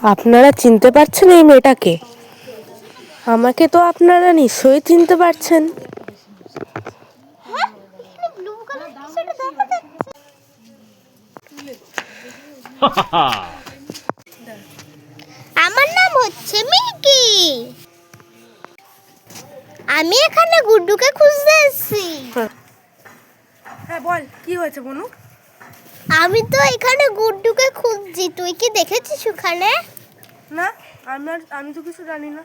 আপনারা চিনতে পারছেন এই মেয়েটাকে? আমাকে তো আপনারা নিশ্চয়ই চিনতে পারছেন। আমার নাম হচ্ছে মিকি। আমি এখানে গুড্ডুকে খুঁজতে এসেছি। হ্যাঁ বল, কি হয়েছে বনু? আমি তো এখানে গুড্ডুকে খুঁজছি, তুই কি দেখেছিস ওখানে? না, আমি তো কিছু জানি না।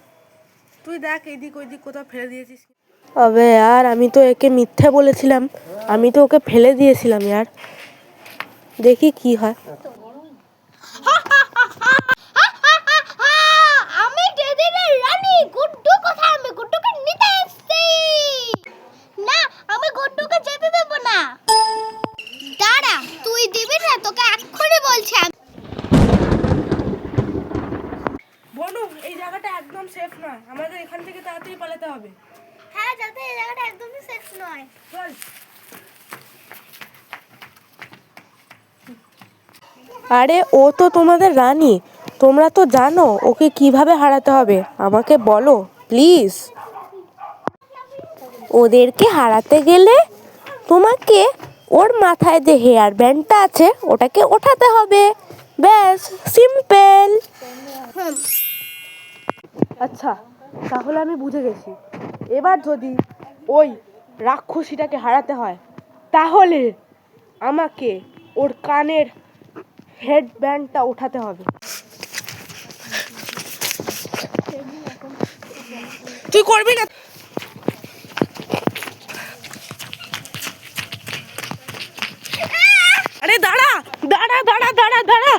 তুই দেখ এদিক ওইদিক কোথাও ফেলে দিয়েছিস। আবে यार, আমি তো একে মিথ্যে বলেছিলাম। আমি তো ওকে ফেলে দিয়েছিলাম यार। দেখি কি হয়। আমি দিদির রানী গুড্ডু কোথায়? আমি গুড্ডুকে নিতে এসেছি। না, আমি গুড্ডুকে যেতে দেব না। দাঁড়া, তুই দিবি না? তোকে এক্ষুনি বলছি। বনু, এই জায়গাটা একদম সেফ নয়। আমাদের এখান থেকে তাড়াতাড়ি পালাতে হবে। হ্যাঁ, যাতে এই জায়গাটা একদমই সেফ নয়। চল। আরে ও তো তোমাদের রানী, তোমরা তো জানো ওকে কিভাবে হারাতে হবে। আমাকে বলো প্লিজ। ওদেরকে হারাতে গেলে তোমাকে ওর মাথায় যে হেয়ার ব্যান্ডটা আছে ওটাকে ওঠাতে হবে। ব্যাস, সিম্পল। আচ্ছা, তাহলে আমি বুঝে গেছি। এবার যদি ওই রাক্ষসীটাকে হারাতে হয় তাহলে আমাকে ওর কানের হেড ব্যান্ডটা ওঠাতে হবে। তুই করবি না? আরে দাঁড়া দাঁড়া দাঁড়া দাঁড়া দাঁড়া,